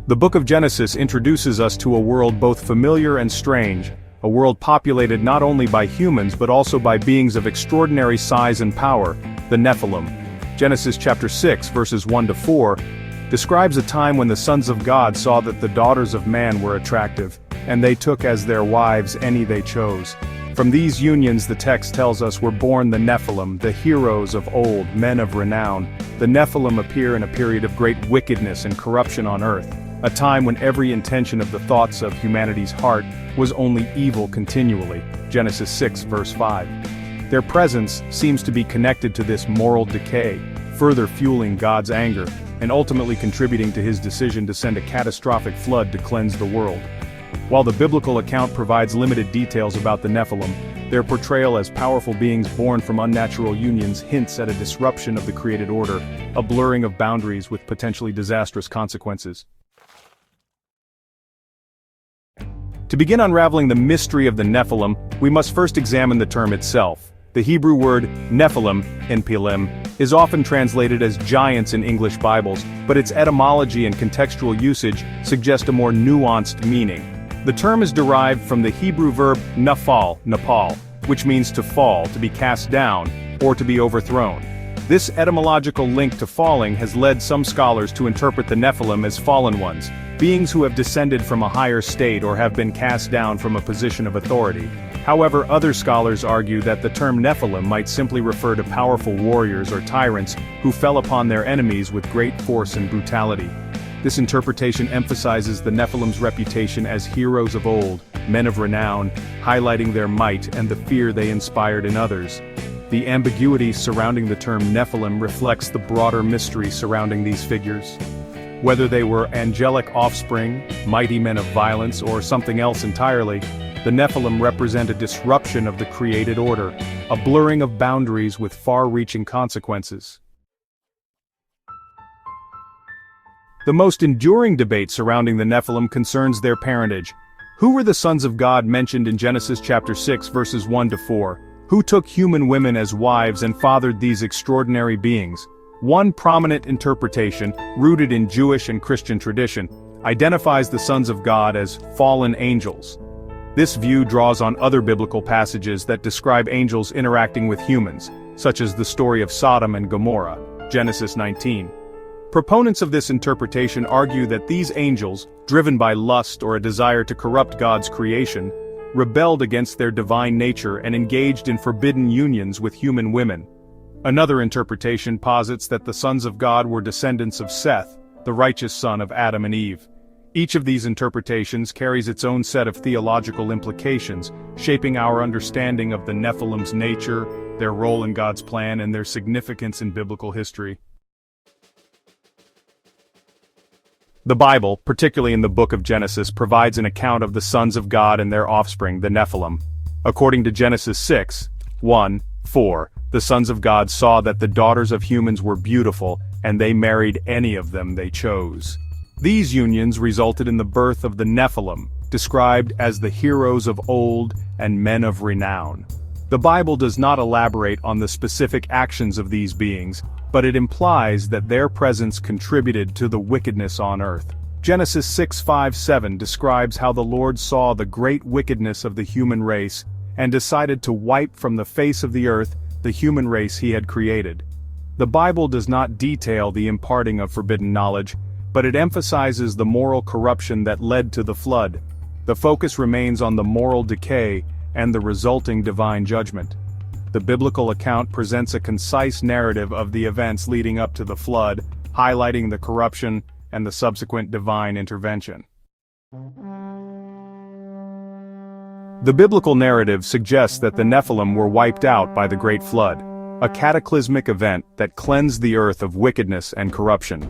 The book of Genesis introduces us to a world both familiar and strange, a world populated not only by humans but also by beings of extraordinary size and power, the Nephilim. Genesis chapter 6 verses 1 to 4 describes a time when the sons of God saw that the daughters of man were attractive, and they took as their wives any they chose. From these unions, the text tells us, were born the Nephilim, the heroes of old, men of renown. The Nephilim appear in a period of great wickedness and corruption on earth, a time when every intention of the thoughts of humanity's heart was only evil continually. Genesis 6 verse 5. Their presence seems to be connected to this moral decay, further fueling God's anger, and ultimately contributing to his decision to send a catastrophic flood to cleanse the world. While the biblical account provides limited details about the Nephilim, their portrayal as powerful beings born from unnatural unions hints at a disruption of the created order, a blurring of boundaries with potentially disastrous consequences. To begin unraveling the mystery of the Nephilim, we must first examine the term itself. The Hebrew word Nephilim, Nephilim, is often translated as giants in English Bibles, but its etymology and contextual usage suggest a more nuanced meaning. The term is derived from the Hebrew verb nafal, napal, which means to fall, to be cast down, or to be overthrown. This etymological link to falling has led some scholars to interpret the Nephilim as fallen ones, beings who have descended from a higher state or have been cast down from a position of authority. However, other scholars argue that the term Nephilim might simply refer to powerful warriors or tyrants who fell upon their enemies with great force and brutality. This interpretation emphasizes the Nephilim's reputation as heroes of old, men of renown, highlighting their might and the fear they inspired in others. The ambiguity surrounding the term Nephilim reflects the broader mystery surrounding these figures. Whether they were angelic offspring, mighty men of violence, or something else entirely, the Nephilim represent a disruption of the created order, a blurring of boundaries with far-reaching consequences. The most enduring debate surrounding the Nephilim concerns their parentage. Who were the sons of God mentioned in Genesis chapter 6 verses 1 to 4? Who took human women as wives and fathered these extraordinary beings? One prominent interpretation, rooted in Jewish and Christian tradition, identifies the sons of God as fallen angels. This view draws on other biblical passages that describe angels interacting with humans, such as the story of Sodom and Gomorrah, Genesis 19. Proponents of this interpretation argue that these angels, driven by lust or a desire to corrupt God's creation, rebelled against their divine nature and engaged in forbidden unions with human women. Another interpretation posits that the sons of God were descendants of Seth, the righteous son of Adam and Eve. Each of these interpretations carries its own set of theological implications, shaping our understanding of the Nephilim's nature, their role in God's plan, and their significance in biblical history. The Bible, particularly in the book of Genesis, provides an account of the sons of God and their offspring, the Nephilim. According to Genesis 6, 1, 4, the sons of God saw that the daughters of humans were beautiful, and they married any of them they chose. These unions resulted in the birth of the Nephilim, described as the heroes of old and men of renown. The Bible does not elaborate on the specific actions of these beings, but it implies that their presence contributed to the wickedness on earth. Genesis 6:5-7 describes how the Lord saw the great wickedness of the human race, and decided to wipe from the face of the earth the human race he had created. The Bible does not detail the imparting of forbidden knowledge, but it emphasizes the moral corruption that led to the flood. The focus remains on the moral decay and the resulting divine judgment. The biblical account presents a concise narrative of the events leading up to the flood, highlighting the corruption and the subsequent divine intervention. The biblical narrative suggests that the Nephilim were wiped out by the Great Flood, a cataclysmic event that cleansed the earth of wickedness and corruption.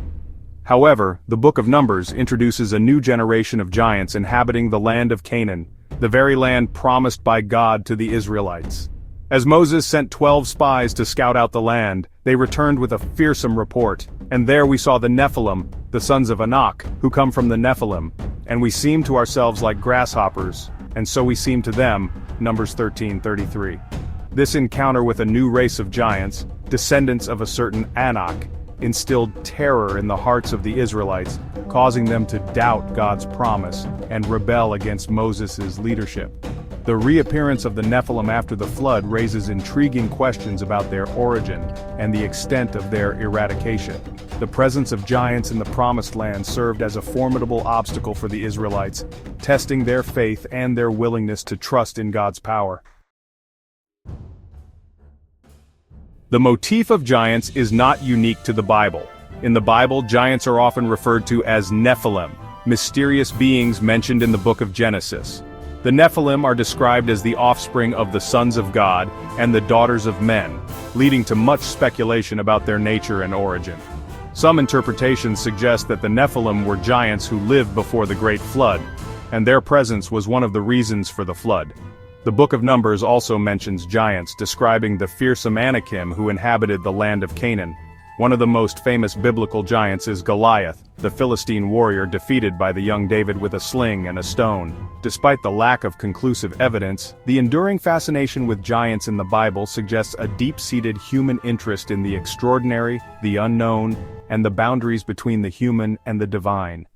However, the book of Numbers introduces a new generation of giants inhabiting the land of Canaan, the very land promised by God to the Israelites. As Moses sent 12 spies to scout out the land, they returned with a fearsome report, and there we saw the Nephilim, the sons of Anak, who come from the Nephilim, and we seemed to ourselves like grasshoppers, and so we seemed to them, Numbers 13:33. This encounter with a new race of giants, descendants of a certain Anak, instilled terror in the hearts of the Israelites, causing them to doubt God's promise and rebel against Moses' leadership. The reappearance of the Nephilim after the flood raises intriguing questions about their origin and the extent of their eradication. The presence of giants in the Promised Land served as a formidable obstacle for the Israelites, testing their faith and their willingness to trust in God's power. The motif of giants is not unique to the Bible. In the Bible, giants are often referred to as Nephilim, mysterious beings mentioned in the book of Genesis. The Nephilim are described as the offspring of the sons of God and the daughters of men, leading to much speculation about their nature and origin. Some interpretations suggest that the Nephilim were giants who lived before the Great Flood, and their presence was one of the reasons for the flood. The Book of Numbers also mentions giants, describing the fearsome Anakim who inhabited the land of Canaan. One of the most famous biblical giants is Goliath, the Philistine warrior defeated by the young David with a sling and a stone. Despite the lack of conclusive evidence, the enduring fascination with giants in the Bible suggests a deep-seated human interest in the extraordinary, the unknown, and the boundaries between the human and the divine.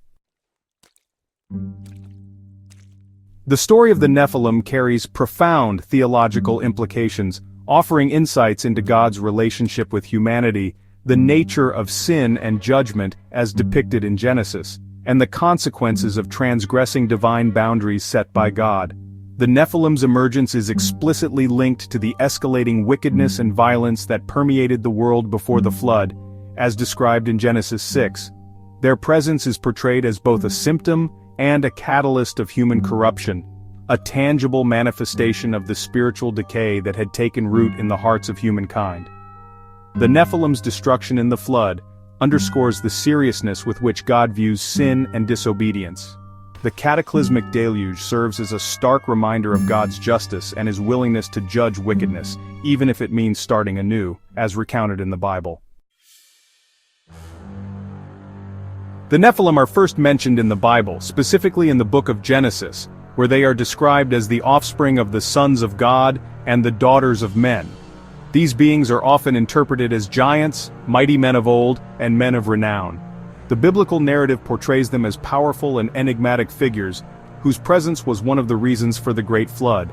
The story of the Nephilim carries profound theological implications, offering insights into God's relationship with humanity, the nature of sin and judgment as depicted in Genesis, and the consequences of transgressing divine boundaries set by God. The Nephilim's emergence is explicitly linked to the escalating wickedness and violence that permeated the world before the flood, as described in Genesis 6. Their presence is portrayed as both a symptom and a catalyst of human corruption, a tangible manifestation of the spiritual decay that had taken root in the hearts of humankind. The Nephilim's destruction in the flood underscores the seriousness with which God views sin and disobedience. The cataclysmic deluge serves as a stark reminder of God's justice and his willingness to judge wickedness, even if it means starting anew, as recounted in the Bible. The Nephilim are first mentioned in the Bible, specifically in the book of Genesis, where they are described as the offspring of the sons of God and the daughters of men. These beings are often interpreted as giants, mighty men of old, and men of renown. The biblical narrative portrays them as powerful and enigmatic figures, whose presence was one of the reasons for the Great Flood.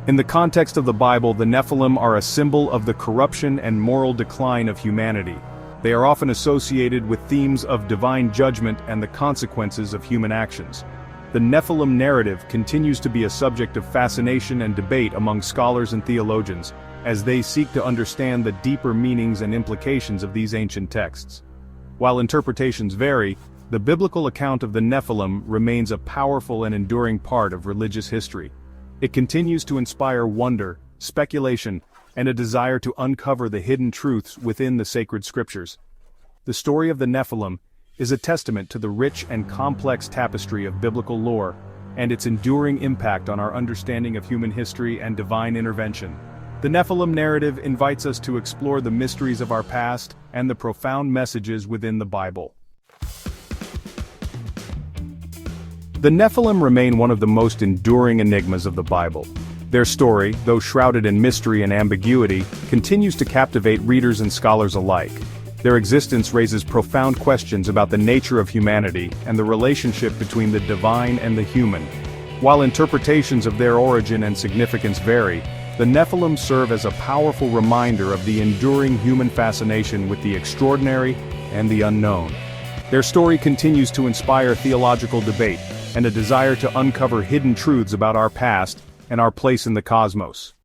In the context of the Bible, the Nephilim are a symbol of the corruption and moral decline of humanity. They are often associated with themes of divine judgment and the consequences of human actions. The Nephilim narrative continues to be a subject of fascination and debate among scholars and theologians, as they seek to understand the deeper meanings and implications of these ancient texts. While interpretations vary, the biblical account of the Nephilim remains a powerful and enduring part of religious history. It continues to inspire wonder, speculation, and a desire to uncover the hidden truths within the sacred scriptures. The story of the Nephilim is a testament to the rich and complex tapestry of biblical lore, and its enduring impact on our understanding of human history and divine intervention. The Nephilim narrative invites us to explore the mysteries of our past and the profound messages within the Bible. The Nephilim remain one of the most enduring enigmas of the Bible. Their story, though shrouded in mystery and ambiguity, continues to captivate readers and scholars alike. Their existence raises profound questions about the nature of humanity and the relationship between the divine and the human. While interpretations of their origin and significance vary, the Nephilim serve as a powerful reminder of the enduring human fascination with the extraordinary and the unknown. Their story continues to inspire theological debate and a desire to uncover hidden truths about our past and our place in the cosmos.